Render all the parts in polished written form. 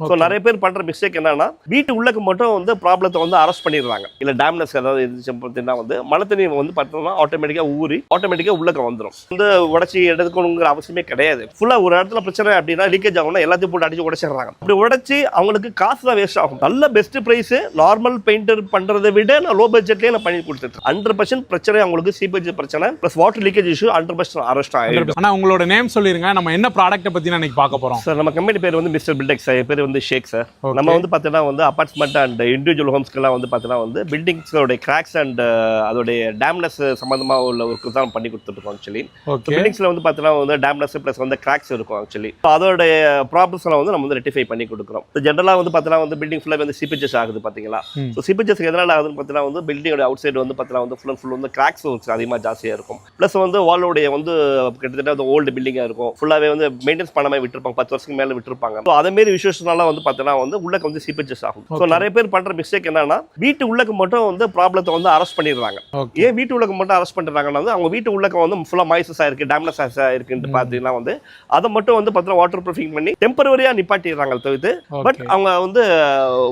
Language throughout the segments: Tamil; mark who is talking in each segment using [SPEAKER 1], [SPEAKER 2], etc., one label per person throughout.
[SPEAKER 1] ஸோ நிறைய பேர் பண்ற மிஸ்டேக் என்னன்னா வீட்டு உள்ளக்கு மட்டும் வந்து ப்ராப்ளத்தை வந்து அரெஸ்ட் பண்ணிடுறாங்க. இல்ல டேம்னஸ் ஏதாவது இருந்துச்சு பார்த்தீங்கன்னா வந்து மழை தண்ணி வந்து பார்த்தோம்னா ஆட்டோமேட்டிக்கா ஊறி ஆட்டோமேட்டிக்கா உள்ளக்க வந்துடும். வந்து உடச்சி எடுக்கணுங்கிற அவசியமே கிடையாது. ஃபுல்லா ஒரு இடத்துல பிரச்சனை அப்படின்னா லீக்கேஜ் ஆகும்னா எல்லாத்தையும் போட்டு அடிச்சு உடைச்சிடுறாங்க. அப்படி உடைச்சி அவங்களுக்கு காசு தான் வேஸ்ட் ஆகும். நல்ல பெஸ்ட் பிரைஸ் நார்மல் பெயிண்டர் பண்றதை விட நான் லோ பட்ஜெட்லயே நான் பண்ணி கொடுத்துட்டேன். 100% பிரச்சனை அவங்களுக்கு சீப்பேஜ் பிரச்சனை plus water leakage issue 100% arrest ஆயிடும்.
[SPEAKER 2] ஆனா உங்களோட நேம் சொல்லிருங்க, நம்ம என்ன ப்ராடக்ட்டை பத்தி இன்னைக்கு பார்க்க போறோம்.
[SPEAKER 1] சார் நம்ம கம்பெனி பேர் வந்து மிஸ்டர் பில்டெக்ஸ், பேர் வந்து ஷேக் சார். நம்ம வந்து பார்த்தீங்கன்னா வந்து அபார்ட்மெண்ட் அண்ட் இண்டிவிஜுவல் ஹோம்ஸ்க்கெல்லாம் வந்து பார்த்தீங்கன்னா வந்து பில்டிங்ஸோட கிராக்ஸ் அண்ட் அதோடைய டேம்னஸ் சம்பந்தமா உள்ள ஒர்க்கு தான் பண்ணி கொடுத்துருக்கோம். ஆக்சுவலி பில்டிங்ஸ்ல வந்து பார்த்தீங்கன்னா வந்து டேம்னஸ் பிளஸ் வந்து கிராக்ஸ் இருக்கும். ஆக்சுவலி அதோட ப்ராப்ளம்ஸ்லாம் வந்து நம்ம வந்து ரெட்டிஃபை பண்ணி கொடுக்குறோம். ஜென்ரலாக வந்து பார்த்தீங்கன்னா வந்து பில்டிங் ஃபுல்லாக வந்து சீப்பேஜஸ் ஆகுது பார்த்தீங்களா. ஸோ சீப்பேஜஸ் எதனால ஆகுதுன்னு பார்த்தீங்கன்னா வந்து பில்டிங்கோட அவுட் சைடு வந்து பார்த்தீங்கன்னா வந்து ஃபுல் அண்ட் ஃபுல் வந்து கிராக்ஸ் அதிகமாக ஜாஸ்தியாக இருக்கும். ப்ளஸ் வந்து வாலோடைய வந்து கிட்டத்தட்ட ஓல்டு பில்டிங்காக இருக்கும். ஃபுல்லாகவே வந்து மெயின்டென்ஸ் பண்ணாமல் விட்டுருப்பாங்க, 10 வருஷத்துக்கு மேலே விட்டுருப்பாங்க. ஸோ அதேமாரி விஷயம்னால வந்து பார்த்தீங்கன்னா வந்து உள்ளக்கு வந்து சீப்பேஜஸ் ஆகும். ஸோ நிறைய பேர் பண்ணுற மிஸ்டேக் என்னன்னா வீட்டு உள்ளக்கு மட்டும் வந்து ப்ராப்ளத்தை வந்து அரெஸ்ட் பண்ணிடுறாங்க. ஏன் வீட்டு உள்ளக்கு மட்டும் அரெஸ்ட் பண்ணுறாங்கன்னா வந்து அவங்க வீட்டு உள்ளக்க வந்து ஃபுல்லாக மாய்ஸஸ் ஆயிருக்கு, டேம்லெஸ் ஆயிருக்குன்னு பார்த்தீங்கன்னா வந்து அதை மட்டும் வந்து பார்த்தீங்கன்னா வாட்டர் ப்ரூஃபிங் பண்ணி டெம்பரவரியாக நிப்பாட்டிடுறாங்க தவிர்த்து. பட் அவங்க வந்து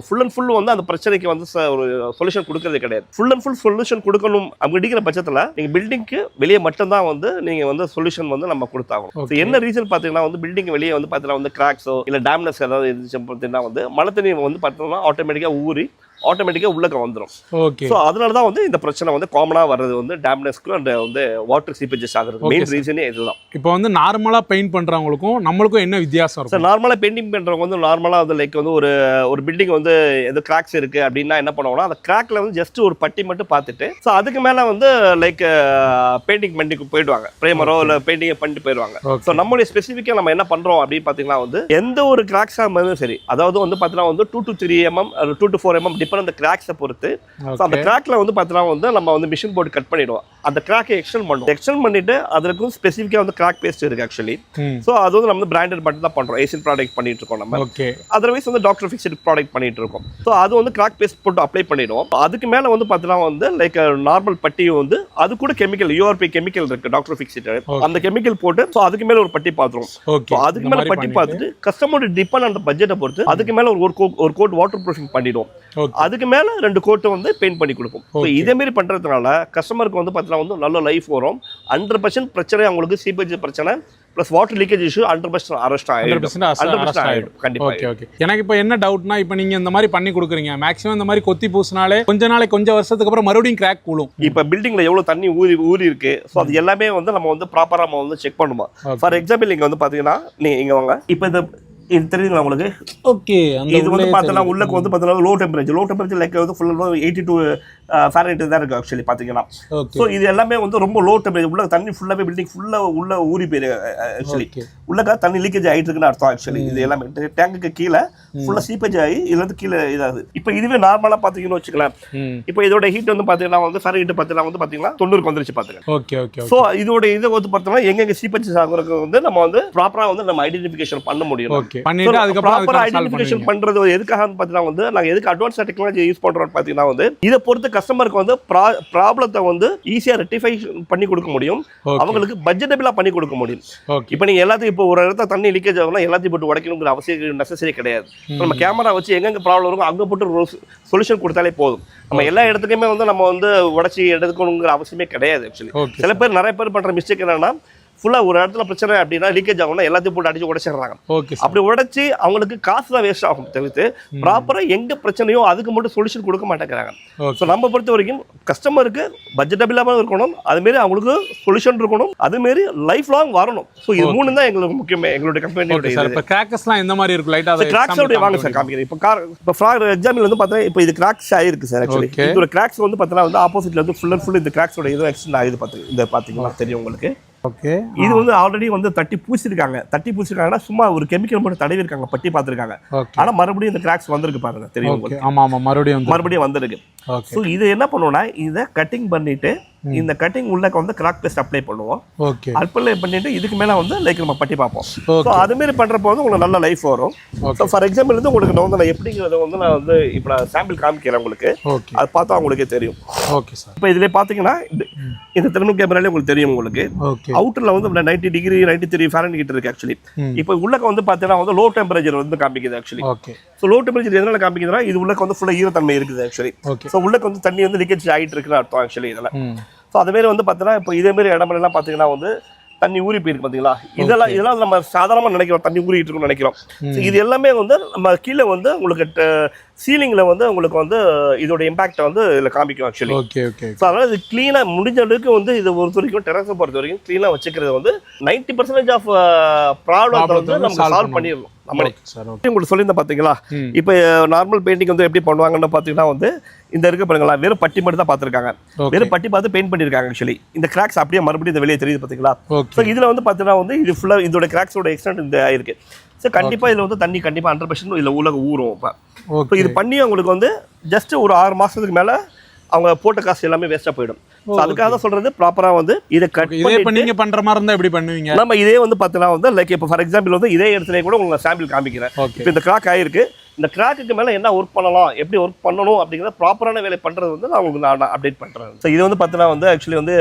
[SPEAKER 1] ஃபுல் அண்ட் ஃபுல் வந்து அந்த பிரச்சனைக்கு வந்து ஒரு சொல்யூஷன் கொடுக்கறது கிடையாது. ஃபுல் அண்ட் ஃபுல் சொல்யூஷன் கொடுக்கணும் அப்படிங்கிற பட்சத்தில் நீங்க பில்டிங்க்கு வெளியே மட்டும் தான் வந்து நீங்க வந்து சொல்யூஷன் வந்து நம்ம கொடுத்தாகணும். என்ன ரீசன் பார்த்தீங்கன்னா வந்து பில்டிங் வெளியே வந்து பார்த்தீங்கன்னா வந்து கிராக்ஸோ இல்ல டேம்னஸ் ஏதாவது இருந்துச்சு பார்த்தீங்கன்னா வந்து மழை தண்ணி வந்து பார்த்தோம்னா ஆட்டோமேட்டிக்கா ஊறி ஆட்டோமேட்டிக்கா உள்ளக்க வந்துடும். ஸோ அதனால தான் வந்து இந்த பிரச்சனை வந்து காமனாக வர்றது வந்து டேம்னஸ்க்கு அண்ட் வந்து வாட்டர் சீப்பேஜஸ் ஆகுறது மெயின் ரீசனே இதுதான்.
[SPEAKER 2] இப்போ வந்து நார்மலாக பெயிண்ட் பண்ணுறவங்களுக்கும் நம்மளுக்கும் என்ன வித்தியாசம் இருக்கும்
[SPEAKER 1] சார்? நார்மலாக பெயிண்டிங் பண்ணுறவங்க வந்து நார்மலாக வந்து லைக் வந்து ஒரு பில்டிங் வந்து எது கிராக்ஸ் இருக்கு அப்படின்னா என்ன பண்ணுவோம்னா அந்த கிராக்ல வந்து ஜஸ்ட் ஒரு பட்டி மட்டும் பார்த்துட்டு ஸோ அதுக்கு மேலே வந்து லைக் பெயிண்டிங் பண்ணி போயிடுவாங்க, ப்ரைமரோ இல்லை பெயிண்டிங்கை பண்ணிட்டு போயிடுவாங்க. ஸோ நம்மளுடைய ஸ்பெசிஃபிக்காக நம்ம என்ன பண்ணுறோம் அப்படின்னு பார்த்தீங்கன்னா வந்து எந்த ஒரு கிராக்ஸாக இருந்தாலும் சரி, அதாவது வந்து பார்த்தீங்கன்னா வந்து 2 to 3 mm 2 to 4 mm அந்த கிராக்ஸை பொறுத்து அந்த கிராக்ல வந்து பார்த்தீங்கன்னா வந்து நம்ம வந்து மிஷின் போர்டு கட் பண்ணிடுவோம். அந்த கிராக்கை எக்ஸ்டெண்ட் பண்ணுவோம். எக்ஸ்டெண்ட் பண்ணிட்டு அதுக்கும் ஸ்பெசிஃபிக்காக வந்து கிராக் பேஸ்ட் இருக்கு ஆக்சுவலி. ஸோ அது வந்து நம்ம பிராண்டட் மட்டும் தான் பண்றோம். ஏசியன் ப்ராடக்ட் பண்ணிட்டு இருக்கோம் நம்ம. அதர்வைஸ் வந்து டாக்டர் ஃபிக்ஸ்ட் ப்ராடக்ட் பண்ணிட்டு இருக்கோம். ஸோ அது வந்து கிராக் பேஸ்ட் போட்டு அப்ளை பண்ணிடுவோம். அதுக்கு மேல வந்து பார்த்தீங்கன்னா வந்து லைக் நார்மல் பட்டி வந்து அது கூட கெமிக்கல் யூஆர்பி கெமிக்கல் இருக்கு டாக்டர் ஃபிக்ஸ்ட், அந்த கெமிக்கல் போட்டு ஸோ அதுக்கு மேல ஒரு பட்டி பார்த்துருவோம். அதுக்கு மேல பட்டி பார்த்துட்டு கஸ்டமரோட டிபெண்ட் அந்த பட்ஜெட்டை பொறுத்து அதுக்கு மேல ஒரு கோட் வாட்டர் ப்ரூஃபிங் பண்ணிடுவோம். அதுக்கு மேல 2 கோட் வந்து பெயிண்ட் பண்ணி கொடுப்போம். ஸோ இதே மாதிரி பண்றதுனால கஸ்டமருக்கு வந்து பார்த்தீங்கன்னா வந்து நல்ல லைஃப் வரும். 100% பிரச்சனை அவங்களுக்கு சீப்பேஜ் பிரச்சனை plus water leakage issue 100% arrest ஆயிடும். கண்டிப்பா.
[SPEAKER 2] ஓகே. எனக்கு இப்போ என்ன டவுட்னா, இப்போ நீங்க இந்த மாதிரி பண்ணி கொடுக்குறீங்க, மேக்ஸிமம் இந்த மாதிரி கொத்தி பூசினாலே கொஞ்சம் வருஷத்துக்கு அப்புறம் மறுபடியும் கிராக் கூடும்.
[SPEAKER 1] இப்போ பில்டிங்ல எவ்வளவு தண்ணி ஊறி இருக்கு, ஸோ அது எல்லாமே வந்து நம்ம வந்து ப்ராப்பரா நம்ம வந்து செக் பண்ணுவோம். ஃபார் எக்ஸாம்பிள் இங்க வந்து பாத்தீங்கன்னா இங்க வாங்க, இப்போ இது தெரியுங்களா உங்களுக்கு?
[SPEAKER 2] ஓகே.
[SPEAKER 1] இது வந்து பார்த்தீங்கன்னா உள்ளக்கு வந்து பார்த்தீங்கன்னா லோ டெம்பரேச்சர் லைக் வந்து ஃபுல்லாக 82 ஃபாரன்ஹீட் தான் இருக்கு ஆக்சுவலி பார்த்தீங்கன்னா. ஸோ இது எல்லாமே வந்து ரொம்ப லோ டெம்பரேச்சர் உள்ள தண்ணி ஃபுல்லாகவே பில்டிங் ஃபுல்லாக உள்ள ஊறி போயிரு ஆக்சுவலி. உள்ளக்கா தண்ணி லீக்கேஜ் ஆகிட்டு இருக்குன்னு அர்த்தம் ஆக்சுவலி. இது எல்லாமே டேங்குக்கு கீழே ஃபுல்லாக சீப்பேஜ் ஆகி இதுல இருந்து கீழே இதாகுது. இப்போ இதுவே நார்மலாக பார்த்தீங்கன்னு வச்சுக்கலாம், இப்போ இதோட ஹீட் வந்து பார்த்தீங்கன்னா வந்து ஃபாரன்ஹீட் பார்த்தீங்கன்னா வந்து பார்த்தீங்கன்னா 90 வந்துருச்சு பார்த்துங்க. ஸோ இதோட இது வந்து பார்த்தோம்னா எங்கெங்க சீப்பேஜஸ் ஆகுறதுக்கு வந்து நம்ம வந்து ப்ராப்பராக வந்து நம்ம ஐடென்டிஃபிகேஷன் பண்ண முடியும். ஐடென்டிஃபிகேஷன் பண்றது எதுக்காக பார்த்தீங்கன்னா வந்து நாங்கள் எதுக்கு அட்வான்ஸ் டெக்னாலஜி யூஸ் பண்றோம்னு பார்த்தீங்கன்னா வந்து இதை பொறுத்து கஸ்டமருக்கு வந்து ப்ராப்ளத்தை வந்து ஈஸியாக ரெக்டிஃபை பண்ணி கொடுக்க முடியும், அவங்களுக்கு பட்ஜெட்டபிளாக பண்ணி கொடுக்க முடியும். இப்போ நீங்கள் எல்லாத்தையும் இப்போ ஒரு இடத்துல தண்ணி லீக்கேஜ் ஆகும்னா எல்லாத்தையும் போட்டு உடைக்கணுங்கிற அவசியம் நெசசரி கிடையாது. நம்ம கேமரா வச்சு எங்கெங்க ப்ராப்ளம் இருக்கும் அங்கே போட்டு சொல்யூஷன் கொடுத்தாலே போதும். நம்ம எல்லா இடத்துக்குமே வந்து நம்ம வந்து உடச்சி எடுக்கணுங்கிற அவசியமே கிடையாது ஆக்சுவலி. சில பேர் நிறைய பேர் பண்ற மிஸ்டேக் என்னன்னா ஃபுல்லாக ஒரு இடத்துல பிரச்சனை அப்படின்னா லீக்கேஜ் ஆகும்னா எல்லாத்தையும் போட்டு அடிச்சு உடைச்சிடுறாங்க. அப்படி உடைச்சி அவங்களுக்கு காசு தான் வேஸ்ட் ஆகும் தவிர்த்து ப்ராப்பராக எங்கே பிரச்சனையோ அதுக்கு மட்டும் சொல்யூஷன் கொடுக்க மாட்டேங்கிறாங்க. ஸோ நம்ம பொறுத்த வரைக்கும் கஸ்டமருக்கு பட்ஜெட்டபிளாக இருக்கணும், அதுமாரி அவங்களுக்கு சொல்யூஷன் இருக்கணும், அதுமாரி லைஃப் லாங் வரணும். ஸோ இது 3 தான் எங்களுக்கு முக்கியமே எங்களுடைய கம்பெனியோட.
[SPEAKER 2] இப்போ கிராக்ஸ்லாம் எந்த மாதிரி இருக்கும்? லைட்டாக
[SPEAKER 1] கிராக்ஸோட வாங்க சார் காமிக்கிறேன். இப்போ ஃபார் எக்ஸாம்பிள் வந்து பார்த்தீங்கன்னா இப்போ இது கிராக்ஸ் ஆகிருக்கு சார் ஆக்சுவலி. இதோட கிராக்ஸ் வந்து பார்த்தீங்கன்னா வந்து ஆப்போசிட்ல வந்து ஃபுல் அண்ட் ஃபுல் இந்த கிராக்ஸோட இதுவும் எக்ஸ்டெண்ட் ஆகுது பார்த்துங்க. இந்த பார்த்தீங்கன்னா தெரியும் உங்களுக்கு.
[SPEAKER 2] ஓகே.
[SPEAKER 1] இது வந்து ஆல்ரெடி வந்து தட்டி பூசிருக்காங்கன்னா சும்மா ஒரு கெமிக்கல் மட்டும் தடவி இருக்காங்க, பட்டி பார்த்துருக்காங்க. ஆனா மறுபடியும் இந்த கிராக்ஸ் வந்திருக்கு பாருங்க, தெரியும் உங்களுக்கு.
[SPEAKER 2] ஆமா மறுபடியும்
[SPEAKER 1] வந்திருக்கு. ஸோ இது என்ன பண்ணுவோம்னா இதை கட்டிங் பண்ணிட்டு இந்த கட்டிங் உள்ளக்க வந்து கிராக் பேஸ்ட் அப்ளை பண்ணுவோம். அப்ளை பண்ணிட்டு இதுக்கு மேல வந்து லைக் நம்ம பட்டி பார்ப்போம். ஸோ அது மாதிரி பண்றப்போ வந்து உங்களுக்கு நல்ல லைஃப் வரும். ஸோ ஃபார் எக்ஸாம்பிள் வந்து உங்களுக்கு நான் வந்து எப்படிங்கிறத வந்து நான் வந்து இப்போ நான் சாம்பிள் காமிக்கிறேன் உங்களுக்கு, அது பார்த்தா உங்களுக்கே தெரியும்.
[SPEAKER 2] Okay sir.
[SPEAKER 1] இப்போ இதுல பாத்தீங்கன்னா இந்த தெர்மல் கேமராலே உங்களுக்கு தெரியும் உங்களுக்கு
[SPEAKER 2] ஓகே
[SPEAKER 1] அவுட்டர்ல வந்து 90 டிகிரி 93 ஃபாரன்ஹீட் இருக்கு ஆக்சுவலி இப்போ உள்ளக்க வந்து பார்த்தீங்கன்னா வந்து லோ டெம்பரேச்சர் வந்து காமிக்குது actually
[SPEAKER 2] okay
[SPEAKER 1] so low temperature எதனால காமிக்குதுன்னா இது உள்ளக்க வந்து ஃபுல்லாக ஈரத்தன்மை இருக்குது ஆக்சுவலி
[SPEAKER 2] ஓகே
[SPEAKER 1] ஸோ உள்ளக்க வந்து தண்ணி வந்து லீக்கேஜ் ஆகிட்டு இருக்குன்னு அர்த்தம் ஆக்சுவலி இதில் ஸோ அதுமாரி வந்து பார்த்தீங்கன்னா இப்போ இதேமாரி இடமெல்லாம் பார்த்தீங்கன்னா வந்து தண்ணி ஊறி போயிருக்கு பார்த்தீங்களா இதெல்லாம் நம்ம சாதாரணமாக நினைக்கிறோம் தண்ணி ஊறிட்டு இருக்குன்னு நினைக்கிறோம் ஸோ இது எல்லாமே வந்து நம்ம கீழே வந்து உங்களுக்கு சீலிங்கில் வந்து உங்களுக்கு வந்து இதோட இம்பாக்டை வந்து இதில் காமிக்கும் ஆக்சுவலி
[SPEAKER 2] ஓகே ஓகே
[SPEAKER 1] ஸோ அதனால் இது க்ளீனாக முடிஞ்ச அளவுக்கு வந்து இதை பொறுத்த வரைக்கும் டெரஸை பொறுத்த வரைக்கும் க்ளீனாக வச்சுக்கிறது வந்து 90% ஆஃப் ப்ராப்ளத்தை வந்து நம்ம சால்வ் பண்ணிடணும் நம்மளே. உங்களுக்கு சொல்லியிருந்தேன் பார்த்தீங்களா இப்போ நார்மல் பெயிண்டிங் வந்து எப்படி பண்ணுவாங்கன்னு பார்த்தீங்கன்னா வந்து இந்த இருக்க பாருங்களா வெறும் பட்டி மட்டும் தான் பார்த்துருக்காங்க வெறும் பட்டி பார்த்து பெயிண்ட் பண்ணியிருக்காங்க ஆக்சுவலி இந்த கிராக்ஸ் அப்படியே மறுபடியும் இந்த வெளியே தெரியுது பார்த்தீங்களா ஸோ இதில் வந்து பார்த்தீங்கன்னா வந்து இது ஃபுல்லாக இதோட கிராக்ஸோட எக்ஸ்டென்ட் இந்த ஆயிருக்கு ஸோ கண்டிப்பாக இதில் வந்து தண்ணி கண்டிப்பாக 100% இதில் உலக ஊறும் இப்போ இது பண்ணி அவங்களுக்கு வந்து ஜஸ்ட் ஒரு 6 மாதத்துக்கு மேலே அவங்க போட்ட காசு எல்லாமே வேஸ்ட்டாக போயிடும். ஸோ அதுக்காக தான் சொல்றது ப்ராப்பராக வந்து இதை கட்
[SPEAKER 2] இதே இப்போ நீங்கள் பண்ணுற மாதிரி இருந்தால் எப்படி பண்ணுவீங்க?
[SPEAKER 1] நம்ம இதே வந்து பார்த்தீங்கன்னா வந்து லைக் இப்போ ஃபார் எக்ஸாம்பிள் வந்து இதே இடத்துல கூட உங்களுக்கு சாம்பிள் காமிக்கிறேன். இப்போ இந்த கிராக் ஆயிருக்கு இந்த கிராக்குக்கு மேலே என்ன ஒர்க் பண்ணலாம் எப்படி ஒர்க் பண்ணணும் அப்படிங்கிறத ப்ராப்பரான வேலை பண்ணுறது வந்து நான் உங்களுக்கு நான் அப்டேட் பண்ணுறேன். ஸோ இது வந்து பார்த்தீங்கன்னா வந்து ஆக்சுவலி வந்து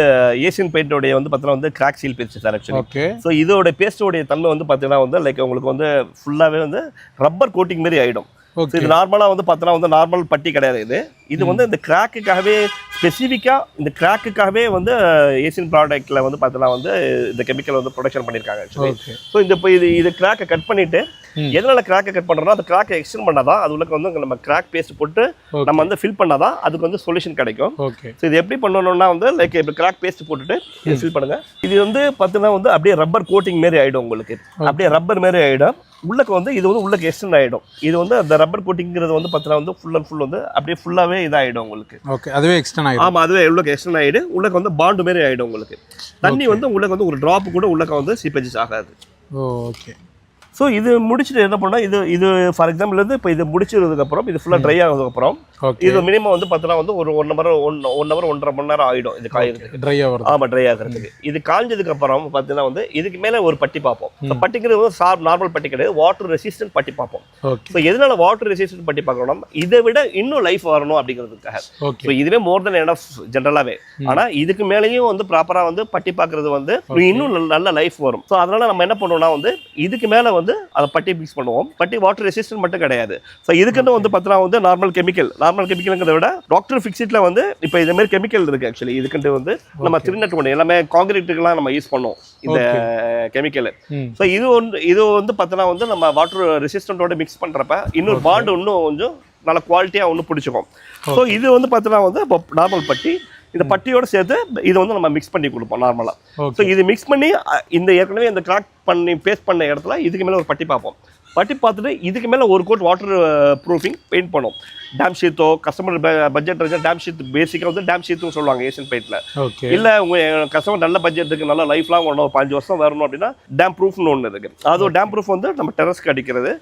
[SPEAKER 1] ஏசியன் பெயிண்டோடைய வந்து பார்த்தீங்கன்னா வந்து crack seal paste sir actually.
[SPEAKER 2] Okay
[SPEAKER 1] so இதோட பேஸ்டோடைய தன்மை வந்து பார்த்தீங்கன்னா வந்து லைக் உங்களுக்கு வந்து ஃபுல்லாகவே வந்து ரப்பர் கோட்டிங் மாதிரி ஆகிடும். இது நார்மலாக வந்து பார்த்தோன்னா வந்து நார்மல் பட்டி கிடையாது இது வந்து இந்த கிராக்குக்காகவே ஸ்பெசிஃபிக்காக இந்த கிராக்குக்காகவே வந்து ஏசியன் ப்ராடக்ட்டில் வந்து பார்த்தோன்னா வந்து இந்த கெமிக்கல் வந்து ப்ரொடக்ஷன் பண்ணியிருக்காங்க ஆக்சுவலி. ஸோ இந்த இப்போ இது கிராக்கை கட் பண்ணிவிட்டு எதனால கிராக்கை கட் பண்ணுறோம்னா அந்த கிராக்கை எக்ஸ்டெண்ட் பண்ணாதான் அது உள்ள வந்து நம்ம கிராக் பேஸ்ட் போட்டு நம்ம வந்து ஃபில் பண்ணாதான் அதுக்கு வந்து சொல்யூஷன் கிடைக்கும். ஸோ இது எப்படி பண்ணணும்னா வந்து லைக் இப்போ கிராக் பேஸ்ட் போட்டுட்டு ஃபில் பண்ணுங்க. இது வந்து பார்த்தீங்கன்னா வந்து அப்படியே ரப்பர் கோட்டிங் மாரி ஆகிடும் உங்களுக்கு அப்படியே ரப்பர் மாரி ஆகிடும். உள்ளக்கு வந்து இது வந்து உள்ளக்கு எக்ஸ்டெண்ட் ஆகிடும். இது வந்து அந்த ரப்பர் கோட்டிங்கிறது வந்து பார்த்தீங்கன்னா வந்து ஃபுல் அண்ட் ஃபுல் வந்து அப்படியே ஃபுல்லாகவே இதாகிடும் உங்களுக்கு.
[SPEAKER 2] ஓகே அதுவே எக்ஸ்டெண்ட் ஆகிடும்.
[SPEAKER 1] ஆமாம் அதுவே உள்ளக்கு எக்ஸ்டெண்ட் ஆகிடும். உள்ளக்கு வந்து பாண்டு மாரி ஆகிடும் உங்களுக்கு. தண்ணி வந்து உள்ளக்கு வந்து ஒரு ட்ராப் கூட உள்ளக்க வந்து சீப்பேஜஸ் ஆகாது.
[SPEAKER 2] ஓகே
[SPEAKER 1] ஸோ இது முடிச்சுட்டு என்ன பண்ணால் இது ஃபார் எக்ஸாம்பிள் வந்து இப்போ இது முடிச்சதுக்கப்புறம் இது ஃபுல்லாக ட்ரை ஆனதுக்கப்புறம் இது மினிமம் வந்து பார்த்தோன்னா வந்து ஒரு 1 ஹவர் 1.5 மணி நேரம் ஆகிடும் இது காய்கிறதுக்கு.
[SPEAKER 2] ட்ரை ஆகிறது. ஆமாம்
[SPEAKER 1] ட்ரை ஆகிறதுக்கு. இது காய்ஞ்சதுக்கப்புறம் பார்த்தீங்கன்னா வந்து இதுக்கு மேலே ஒரு பட்டி பார்ப்போம். பட்டிங்கிறது வந்து நார்மல் பட்டி கிடையாது வாட்டர் ரெசிஸ்டன்ட் பட்டி பார்ப்போம். ஸோ எதனால வாட்டர் ரெசிஸ்டன்ட் பட்டி பார்க்கணும் இதை விட இன்னும் லைஃப் வரணும் அப்படிங்கிறதுக்காக. ஸோ இதுவே மோர் தென் எனஃப் ஜென்ரலாகவே. ஆனால் இதுக்கு மேலேயும் வந்து ப்ராப்பராக வந்து பட்டி பார்க்கறது வந்து இன்னும் நல்ல லைஃப் வரும். ஸோ அதனால நம்ம என்ன பண்ணுவோம்னா வந்து இதுக்கு மேலே வந்து அதை பட்டி மிக்ஸ் பண்ணுவோம். பட்டி வாட்டர் ரெசிஸ்டன்ட் மட்டும் கிடையாது. ஸோ இதுக்குன்னு வந்து பார்த்தீங்கன்னா வந்து நார்மல் கெமிக்கல்ங்கிறத விட டாக்டர் ஃபிக்ஸிட்ல வந்து இப்போ இதே மாதிரி கெமிக்கல் இருக்கு ஆக்சுவலி. இதுக்குன்ட்டு வந்து நம்ம 3-in-1 எல்லாமே காங்கிரீட்டுக்கெல்லாம் நம்ம யூஸ் பண்ணுவோம் இந்த கெமிக்கல். ஸோ இது வந்து பார்த்தீங்கன்னா வந்து நம்ம வாட்டர் ரெசிஸ்டன்ட்டோட மிக்ஸ் பண்ணுறப்ப இன்னொரு பாண்டு இன்னும் கொஞ்சம் நல்ல குவாலிட்டியாக ஒன்று பிடிச்சிக்கும். ஸோ இது வந்து பார்த்தீங்கன்னா வந்து இப்போ நார்மல் பட்டி இந்த பட்டியோட சேர்த்து இதை வந்து நம்ம மிக்ஸ் பண்ணி கொடுப்போம் நார்மலாக. ஸோ இது மிக்ஸ் பண்ணி இந்த ஏற்கனவே இந்த கிராக் பண்ணி பேஸ்ட் பண்ண இடத்துல இதுக்கு மேலே ஒரு பட்டி பார்ப்போம். பட்டி பார்த்துட்டு இதுக்கு மேலே ஒரு கோட் வாட்டர் ப்ரூஃபிங் பெயிண்ட் பண்ணுவோம். டேம் ஷீட்டோ கஸ்டமர் பட்ஜெட் டேம் ஷீட் பேசிக்காக வந்து டேம் ஷீட்னு சொல்லுவாங்க ஏசியன் பெயிண்டில். இல்லை உங்கள் கஸ்டமர் நல்ல பட்ஜெட் இருக்குது நல்ல லைஃப் லாங் வரணும் 5 வருஷம் வரணும் அப்படின்னா டேம் ப்ரூஃப்னு ஒன்று இருக்குது. அது ஒரு டேம் ப்ரூஃப் வந்து நம்ம டெரஸ்க்கு அடிக்கிறது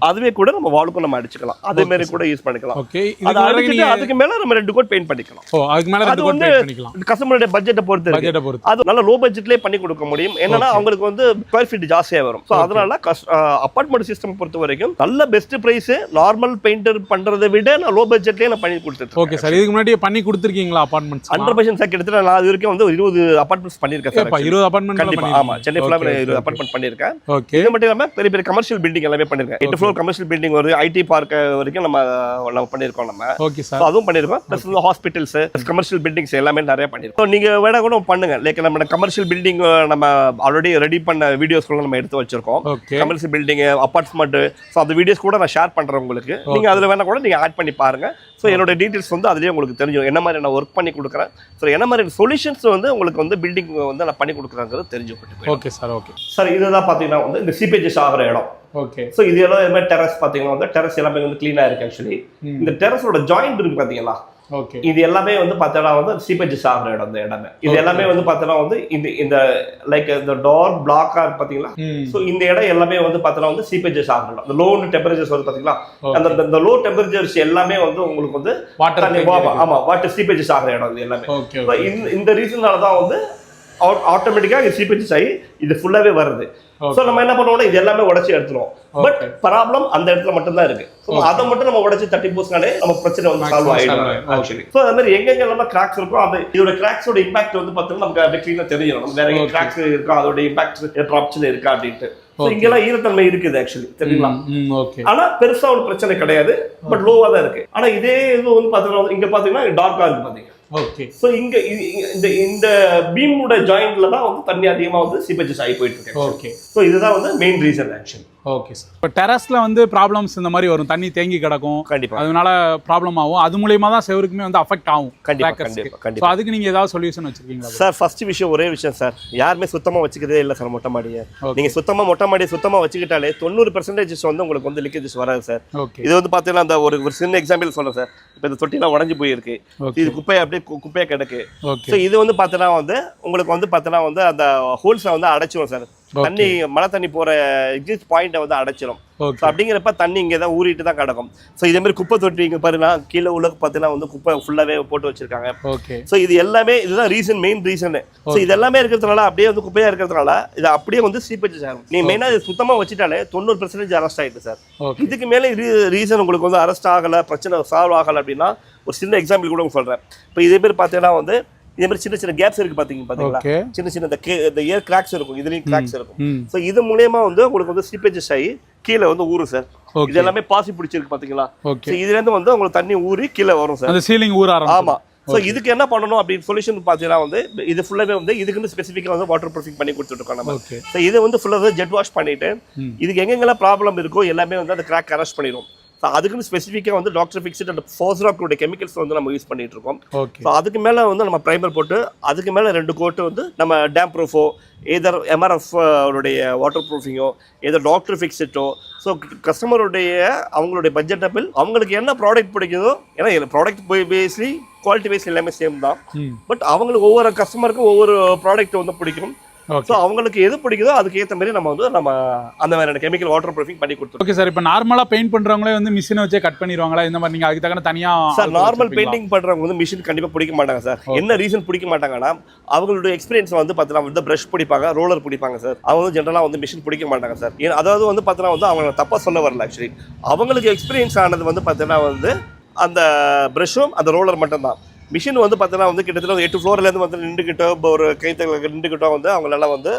[SPEAKER 1] அதுவே கூட நம்ம வாலுக்கும் நம்ம அடிச்சுக்கலாம். அதே மாதிரி கூட யூஸ் பண்ணிக்கலாம். அது அடிச்சுட்டு அதுக்கு மேலே நம்ம 2 கோட் பெயிண்ட் பண்ணிக்கலாம். அது வந்து கஸ்டமருடைய பட்ஜெட்டை பொறுத்து அது நல்ல லோ பட்ஜெட்லேயே பண்ணி கொடுக்க முடியும். என்னன்னா அவங்களுக்கு வந்து ஸ்கொயர் ஃபீட் ஜாஸ்தியாக வரும். ஸோ அதனால அப்பார்ட்மெண்ட் சிஸ்டம் பொறுத்த வரைக்கும் நல்ல பெஸ்ட் பிரைஸ் நார்மல் பெயிண்டர் பண்றதை விட நான் லோ பட்ஜெட்லயே நான் பண்ணி கொடுத்துட்டேன்.
[SPEAKER 2] ஓகே சார் இதுக்கு முன்னாடி பண்ணி கொடுத்துருக்கீங்களா அபார்ட்மெண்ட்ஸ்?
[SPEAKER 1] 100% சார் கிட்டத்தட்ட நான் இது வரைக்கும் வந்து 20 அபார்ட்மெண்ட்ஸ் பண்ணியிருக்கேன் சார்.
[SPEAKER 2] 20 அபார்ட்மெண்ட்
[SPEAKER 1] கண்டிப்பா. ஆமா சென்னை ஃபுல்லாக 20 அபார்ட்மெண்ட் பண்ணியிருக்கேன். ஓகே இது மட்டும் இல்லாமல் பெரிய பெரிய கமர்ஷியல் பில்டிங் எல்லாமே பண்ணியிருக்கேன். 8 ஃப்ளோர் கமர்ஷியல் பில்டிங் ஒரு ஐடி பார்க் வரைக்கும் நம்ம பண்ணியிருக்கோம். நம்ம
[SPEAKER 2] ஓகே சார்
[SPEAKER 1] அதுவும் பண்ணியிருக்கோம். ப்ளஸ் ஹாஸ்பிட்டல்ஸ் கமர்ஷியல் பில்டிங்ஸ் எல்லாமே நிறைய பண்ணியிருக்கோம். நீங்க வேணா கூட பண்ணுங்க. லைக் நம்ம கமர்ஷியல் பில்டிங் நம்ம ஆல்ரெடி ரெடி பண்ண வீடியோஸ் கூட நம்ம எடுத்து வச்சிருக்கோம். கமர்ஷியல் பில்டிங் அபார்ட்மெண்ட் ஸோ அந்த வீடியோஸ் கூட நான் ஷேர் பண்ணுறேன் உங்களுக்கு. நீங்கள் அதில் வேணால் கூட நீங்கள் ஆட் பண்ணி பாருங்கள். ஸோ என்னோட டீட்டெயில்ஸ் வந்து அதுலேயே உங்களுக்கு தெரிஞ்சும் என்ன மாதிரி நான் ஒர்க் பண்ணி கொடுக்குறேன். ஸோ என்ன மாதிரி சொல்யூஷன்ஸ் வந்து உங்களுக்கு வந்து பில்டிங் வந்து நான் பண்ணி கொடுக்குறேங்கிறது தெரிஞ்சுக்கிட்டு.
[SPEAKER 2] Okay sir. ஓகே
[SPEAKER 1] சார் இதுதான் பார்த்தீங்கன்னா வந்து இந்த சீப்பேஜஸ் ஆகிற இடம்.
[SPEAKER 2] ஓகே ஸோ
[SPEAKER 1] இது எல்லாம் இது மாதிரி டெரஸ் பார்த்தீங்கன்னா வந்து டெரஸ் எல்லாமே வந்து க்ளீனாக இருக்குது ஆக்சுவலி. இந்த டெரஸோட ஜாயிண்ட் இருக்குது பார்த்தீங்களா
[SPEAKER 2] ஓகே
[SPEAKER 1] இது எல்லாமே வந்து பார்த்தோன்னா வந்து சீப்பேஜஸ் ஆகிற இடம் இந்த இடமே. இது எல்லாமே வந்து பார்த்தோன்னா வந்து இந்த லைக் இந்த டோர் பிளாக்கா இருக்கு பார்த்தீங்களா. ஸோ இந்த இடம் எல்லாமே வந்து பார்த்தோன்னா வந்து சீப்பேஜஸ் ஆகிற இடம். இந்த லோ டெம்பரேச்சர்ஸ் வந்து பார்த்தீங்களா அந்த லோ டெம்பரேச்சர்ஸ் எல்லாமே வந்து உங்களுக்கு வந்து வாட்டர் சீப்பேஜஸ் ஆகிற இடம் இது எல்லாமே. இந்த ரீசனால தான் வந்து ஆட்டோமேட்டிக்காக சீப்பேஜஸ் ஆகி இது ஃபுல்லாகவே வருது. ஸோ நம்ம என்ன பண்ணுவோம்னா இது எல்லாமே உடச்சி எடுத்துருவோம். பட் ப்ராப்ளம் அந்த இடத்துல மட்டும் தான் இருக்கு. அதை மட்டும் நம்ம உடச்சி தட்டி பூசினாலே நம்ம பிரச்சனை வந்து சால்வ் ஆயிடும் ஆக்சுவலி. ஸோ அது மாதிரி எங்கெங்க எல்லாம் கிராக்ஸ் இருக்கும் அது இதோட கிராக்ஸோட இம்பாக்ட் வந்து பார்த்தீங்கன்னா நமக்கு அப்படியே கிளீனாக தெரியும். நம்ம வேற எங்க கிராக்ஸ் இருக்கா அதோட இம்பாக்ட் ப்ராப்ளம் இருக்கா அப்படின்ட்டு. இங்கெல்லாம் ஈரத்தன்மை இருக்குது ஆக்சுவலி தெரியுங்களா. ஆனா பெருசா ஒரு பிரச்சனை கிடையாது, பட் லோவா தான் இருக்கு. ஆனா இதே இது வந்து பாத்தீங்கன்னா இங்க பாத்தீங்கன்னா டார்க்கா இருக்கு பாத்தீங்க. ஓகே. சோ இங்க இந்த பீமோட ஜாயிண்ட்ல தான் வந்து தண்ணி அதிகமா வந்து சீப்பேஜஸ் ஆகி போயிட்டு இருக்கு. ஓகே. சோ இதுதான் வந்து main reason actually.
[SPEAKER 2] Okay sir. இப்போ டெரஸ்ல வந்து ப்ராப்ளம்ஸ் இந்த மாதிரி வரும், தண்ணி தேங்கி கிடக்கும்,
[SPEAKER 1] கண்டிப்பா
[SPEAKER 2] அதனால ப்ராப்ளம் ஆகும். அது மூலமா தான் செவருக்குமே வந்து அஃபெக்ட் ஆகும்.
[SPEAKER 1] கண்டிப்பா.
[SPEAKER 2] அதுக்கு நீங்க ஏதாவது சொல்யூஷன் வச்சிருக்கீங்களா
[SPEAKER 1] சார்? ஃபர்ஸ்ட் விஷயம் ஒரே விஷயம் சார், யாருமே சுத்தமா வச்சுக்கிறதே இல்லை சார் மொட்டை மாடியை. நீங்க சுத்தமா மொட்டை மாடியை சுத்தமா வச்சுக்கிட்டாலே 90% வந்து உங்களுக்கு வந்து லீக்கேஜஸ் வராது சார். இது வந்து பாத்தீங்கன்னா அந்த ஒரு சின்ன எக்ஸாம்பிள் சொல்றேன் சார். இப்போ இந்த தொட்டிலாம் உடஞ்சி போயிருக்கு, இது குப்பையை அப்படியே குப்பையா கிடக்கு. ஸோ இது வந்து பாத்தீங்கன்னா வந்து உங்களுக்கு வந்து பாத்தீங்கன்னா வந்து அந்த ஹோல்ஸை வந்து அடைச்சிடும் சார். தண்ணி மழை தண்ணி போற எக்ஸிட் பாயிண்ட்டை வந்து அடைச்சிடும். அப்படிங்கிறப்ப தண்ணி இங்கே தான் ஊறிட்டு தான் கிடக்கும். ஸோ இதே மாதிரி குப்பை தொட்டி இங்கே பாருன்னா கீழே உள்ள பார்த்தீங்கன்னா வந்து குப்பை ஃபுல்லாகவே போட்டு வச்சிருக்காங்க. ஸோ இது எல்லாமே இதுதான் ரீசன், மெயின் ரீசன். ஸோ இது எல்லாமே இருக்கிறதுனால அப்படியே வந்து குப்பையாக இருக்கிறதுனால இது அப்படியே வந்து சீப்பேஜஸ் ஆகும். நீ மெயினாக இது சுத்தமாக வச்சுட்டாலே 90% அரெஸ்ட் ஆகிடுது சார். இதுக்கு மேலே ரீசன் உங்களுக்கு வந்து அரெஸ்ட் ஆகலை, பிரச்சனை சால்வ் ஆகலை அப்படின்னா ஒரு சின்ன எக்ஸாம்பிள் கூட சொல்கிறேன். இப்போ இதே மாதிரி பார்த்தீங்கன்னா வந்து இதே மாதிரி சின்ன சின்ன கேப்ஸ் இருக்கு பாத்தீங்களா, சின்ன சின்ன இந்த ஏர் கிராக்ஸ் இருக்கும், இதுலயும் கிராக்ஸ் இருக்கும். ஸோ இது மூலமா வந்து உங்களுக்கு வந்து ஸ்லிப்பேஜஸ் ஆகி கீழே வந்து ஊரும் சார். இது எல்லாமே பாசி பிடிச்சிருக்கு பாத்தீங்களா. ஸோ இதுல இருந்து வந்து உங்களுக்கு தண்ணி ஊறி கீழே வரும் சார். சீலிங் ஊற ஆரம்பிக்கும். ஆமா. ஸோ இதுக்கு என்ன பண்ணணும் அப்படின்னு சொல்யூஷன் பார்த்தீங்கன்னா வந்து இது ஃபுல்லாகவே வந்து இதுக்கு ஸ்பெசிஃபிக்காக வந்து வாட்டர் ப்ரூஃபிங் பண்ணி கொடுத்துருக்கோம் நம்ம. ஸோ இதை வந்து ஃபுல்லாக ஜெட் வாஷ் பண்ணிட்டு இதுக்கு எங்கெங்கெல்லாம் ப்ராப்ளம் இருக்கோ எல்லாமே வந்து அந்த கிராக் அரெஸ்ட் பண்ணிடும். ஸோ அதுக்குன்னு ஸ்பெசிஃபிக்காக வந்து டாக்டர் ஃபிக்ஸ்ட் அண்ட் ஃபோஸ்ராக்கோட கெமிக்கல்ஸ் வந்து நம்ம யூஸ் பண்ணிட்டு இருக்கோம். ஸோ அதுக்கு மேலே வந்து நம்ம ப்ரைமர் போட்டு அதுக்கு மேலே 2 கோட்டு வந்து நம்ம டேம் ப்ரூஃபோ ஏதர் MRF உடைய வாட்டர் ப்ரூஃபிங்கோ ஏதோ டாக்டர் ஃபிக்ஸ்டோ. ஸோ கஸ்டமருடைய அவங்களுடைய பட்ஜெட் பில் அவங்களுக்கு என்ன ப்ராடக்ட் பிடிக்குதோ, ஏன்னா ப்ராடக்ட் பேஸ்லி குவாலிட்டி வைஸ் எல்லாமே சேம் தான். பட் அவங்களுக்கு ஒவ்வொரு கஸ்டமருக்கும் ஒவ்வொரு ப்ராடக்ட் வந்து பிடிக்கும். ஸோ அவங்களுக்கு எது பிடிக்குதோ அதுக்கு ஏற்ற மாதிரி நம்ம வந்து நம்ம அந்த மாதிரியான கெமிக்கல் வாட்டர் ப்ரூஃபிங் பண்ணி கொடுத்துருவோம்.
[SPEAKER 2] Okay sir. இப்போ நார்மலாக பெயிண்ட் பண்ணுறவங்களே வந்து மிஷினை வச்சே கட் பண்ணிடுவாங்களா இந்த மாதிரி? நீங்கள் அதுக்கு தகுந்த தனியாக
[SPEAKER 1] சார் நார்மல் பெயிண்டிங் பண்ணுறவங்க வந்து மிஷின் கண்டிப்பாக பிடிக்க மாட்டாங்க சார். என்ன ரீசன் பிடிக்க மாட்டாங்கன்னா அவங்களுடைய எக்ஸ்பீரியன்ஸ் வந்து பார்த்தீங்கன்னா வந்து ப்ரஷ் பிடிப்பாங்க, ரோலர் பிடிப்பாங்க சார். அவங்க வந்து ஜென்ரலாக வந்து மிஷின் பிடிக்க மாட்டாங்க சார். அதாவது வந்து பார்த்தீங்கன்னா வந்து அவங்க தப்பாக சொல்ல வரல. ஆக்சுவலி அவங்களுக்கு எக்ஸ்பீரியன்ஸ் ஆனது வந்து பார்த்தீங்கன்னா வந்து அந்த ப்ரஷ்ஷும் அந்த ரோலர் மட்டும்தான். மிஷின் வந்து பார்த்தீங்கன்னா வந்து கிட்டத்தட்ட 8 ஃப்ளோர்லேருந்து வந்து நின்றுக்கிட்டோ ஒரு கைத்தல நின்றுக்கிட்டோ வந்து அவங்களால வந்து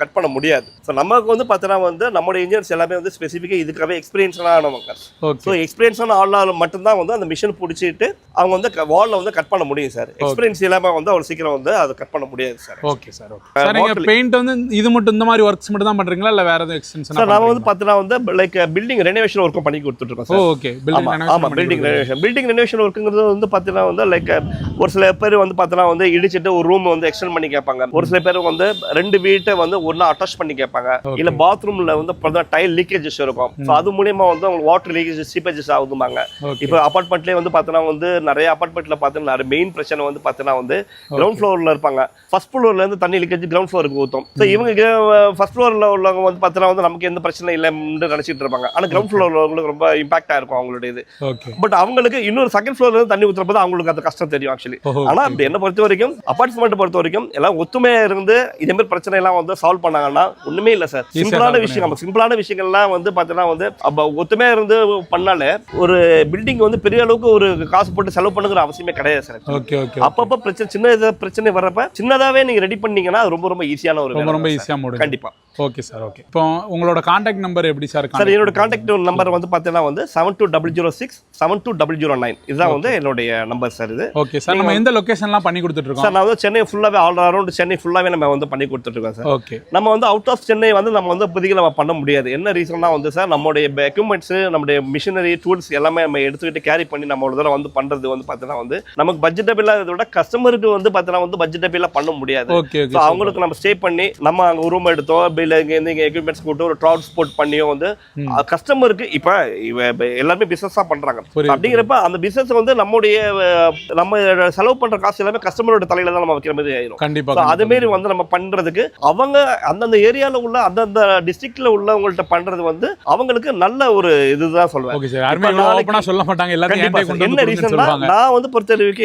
[SPEAKER 1] கட் பண்ண முடியாது. ஸோ நமக்கு வந்து பார்த்தீங்கன்னா வந்து நம்மளுடைய இன்ஜினியர்ஸ் எல்லாமே வந்து ஸ்பெசிஃபிக்காக இதுக்காகவே எக்ஸ்பீரியன்ஸான ஆனவங்க. ஸோ எக்ஸ்பீரியன்ஸான ஆளால் மட்டும்தான் வந்து அந்த மிஷின் பிடிச்சிட்டு அவங்க வந்து வாலில் வந்து கட் பண்ண முடியும் சார். எக்ஸ்பீரியன்ஸ் இல்லாமல் வந்து அவ்வளோ சீக்கிரம் வந்து அதை கட் பண்ண முடியாது சார்.
[SPEAKER 2] Okay sir. சார் நீங்கள் பெயிண்ட் வந்து இது மட்டும் இந்த மாதிரி ஒர்க்ஸ் மட்டும் தான் பண்ணுறீங்களா இல்லை வேறு எதுவும் எக்ஸ்டென்ஷன்?
[SPEAKER 1] சார் நம்ம வந்து பார்த்தீங்கன்னா வந்து லைக் பில்டிங் ரெனோவேஷன் ஒர்க்கும் பண்ணி கொடுத்துட்ருக்கோம் சார். ஓகே. ஆமாம், பில்டிங் ரெனோவேஷன் ஒர்க்குங்கிறது வந்து பார்த்தீங்கன்னா வந்து லைக் ஒரு சில பேர் வந்து பார்த்தீங்கன்னா வந்து இடிச்சிட்டு ஒரு ரூம் வந்து எக்ஸ்டெண்ட் பண்ணி கேட்பாங்க. ஒரு சில பேர் வந்து 2 வீட்டை வந்து ஒன்றா அட்டாச் பண்ணி கேட்பாங்க. இல்ல பாத்ரூம்ல வந்து டைல் லீக்கேஜஸ் இருக்கும். ஸோ அது மூலியமா வந்து அவங்க வாட்டர் லீக்கேஜஸ் சீப்பேஜஸ் ஆகுதுமாங்க. இப்போ அபார்ட்மெண்ட்லேயே வந்து பார்த்தீங்கன்னா வந்து நிறைய அபார்ட்மெண்ட்ல பார்த்தீங்கன்னா மெயின் பிரச்சனை வந்து பார்த்தீங்கன்னா வந்து கிரவுண்ட் ஃப்ளோர்ல இருப்பாங்க. ஃபர்ஸ்ட் ஃப்ளோர்ல இருந்து தண்ணி லீக்கேஜ் கிரவுண்ட் ஃப்ளோருக்கு ஊற்றும். ஸோ இவங்க ஃபர்ஸ்ட் ஃப்ளோர்ல உள்ளவங்க வந்து பார்த்தீங்கன்னா வந்து நமக்கு எந்த பிரச்சனை இல்லைன்னு நினைச்சிட்டு இருப்பாங்க. ஆனால் கிரவுண்ட் ஃப்ளோர்ல உள்ளவங்களுக்கு ரொம்ப இம்பாக்டா இருக்கும் அவங்களுடைய இது. பட் அவங்களுக்கு இன்னொரு செகண்ட் ஃப்ளோர்ல இருந்து தண்ணி ஊற்றுறப்ப அவங்களுக்கு அந்த கஷ்டம் தெரியும் ஆக்சுவலி. ஆனா என்ன பொறுத்த வரைக்கும் அபார்ட்மெண்ட் பொறுத்த வரைக்கும் எல்லாம் ஒத்துமையா இருந்து இதே மாதிரி பிரச்சனை எல்லாம் வந்து சால்வ் பண்ணாங்கன்னா ஒண்ணுமே இல்ல சார். சிம்பிளான விஷயம், நம்ம சிம்பிளான விஷயங்கள்லாம் வந்து பாத்தீங்கன்னா வந்து ஒத்துமையா இருந்து பண்ணாலே ஒரு பில்டிங் வந்து பெரிய அளவுக்கு ஒரு காசு போட்டு செலவு பண்ணுங்கிற அவசியமே கிடையாது சார். அப்பப்ப பிரச்சனை சின்ன பிரச்சனை வர்றப்ப சின்னதாவே நீங்க ரெடி பண்ணீங்கன்னா ரொம்ப ரொம்ப ஈஸியான ஒரு ரொம்ப ஈஸியா முடியும் கண்டிப்பா.
[SPEAKER 2] Okay sir. ஓகே. இப்போ உங்களோட கான்டாக்ட் நம்பர் எப்படி சார்?
[SPEAKER 1] சார் என்னோட கான்டாக்ட் நம்பர் வந்து பாத்தீங்கன்னா வந்து 72006 72009 இதுதான் வந்து என்னுடைய நம்பர் சார். இது
[SPEAKER 2] ஓகே சார். நம்ம எந்த லொகேஷன்லாம் பண்ணி கொடுத்துட்டு இருக்கோம்
[SPEAKER 1] சார்? நான் வந்து சென்னை ஃபுல்லாவே ஆல் அரௌண்ட் சென்னை ஃபுல்லாவே நம்ம வந்து பண்ணி கொடுத்துட்டு இருக்கோம் சார். ஓகே. நம்ம வந்து அவுட் ஆஃப் சென்னை வந்து நம்ம வந்து இப்போதைக்கு நம்ம பண்ண முடியாது. என்ன ரீசன்னா வந்து சார் நம்மளுடைய எக்யூப்மெண்ட்ஸ் நம்மளுடைய மிஷினரி டூல்ஸ் எல்லாமே நம்ம எடுத்துக்கிட்டு கேரி பண்ணி நம்ம ஒரு தடவை வந்து பண்றது வந்து பாத்தீங்கன்னா வந்து நமக்கு பட்ஜெட்டபிளா இதை விட கஸ்டமருக்கு வந்து பாத்தீங்கன்னா வந்து பட்ஜெட்டபிளா பண்ண முடியாது. அவங்களுக்கு நம்ம ஸ்டே பண்ணி நம்ம அங்கே ரூம் எடுத்தோம் இல்லை இங்கே எக்யூப்மெண்ட்ஸ் கூட்டு ஒரு டிரான்ஸ்போர்ட் பண்ணியோ வந்து கஸ்டமருக்கு இப்போ எல்லாருமே பிஸ்னஸாக பண்ணுறாங்க. அப்படிங்கிறப்ப அந்த பிஸ்னஸ் வந்து நம்ம செலவு பண்ணுற காசு எல்லாமே கஸ்டமரோட தலையில தான் நம்ம வைக்கிற மாதிரி ஆயிடும்.
[SPEAKER 2] கண்டிப்பாக
[SPEAKER 1] அதுமாரி வந்து நம்ம பண்ணுறதுக்கு அவங்க அந்தந்த ஏரியாவில் உள்ள அந்தந்த டிஸ்ட்ரிக்ட்ல உள்ளவங்கள்ட்ட பண்ணுறது வந்து அவங்களுக்கு நல்ல ஒரு இதுதான் சொல்லுவேன்.
[SPEAKER 2] ஓகே சார், யாருமே ஓப்பனா சொல்ல மாட்டாங்க, எல்லாத்தையும்
[SPEAKER 1] என்ன ரீசன்னா நான் வந்து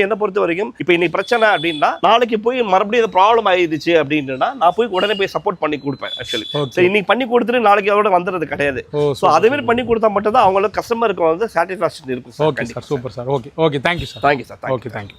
[SPEAKER 1] என்ன பொறுத்த வரைக்கும் இப்போ இன்னைக்கு பிரச்சனை அப்படின்னா நாளைக்கு போய் மறுபடியும் ப்ராப்ளம் ஆயிடுச்சு அப்படின்னா நான் போய் உடனே போய் சப்போர்ட் பண்ணி கொடுப்பேன். ஆக்சுவலி இன்னைக்கு பண்ணி கொடுத்துட்டு நாளைக்கு அதோட வந்துறது கிடையாது. ஸோ அதே மாதிரி பண்ணி கொடுத்தா மட்டும் தான் அவங்களுக்கு கஸ்டமருக்கு வந்து சாட்டிஸ்ஃபேக்ஷன் இருக்கும்.
[SPEAKER 2] Okay sir, super sir. Okay thank you sir.
[SPEAKER 1] Thank you sir.
[SPEAKER 2] Okay thank you.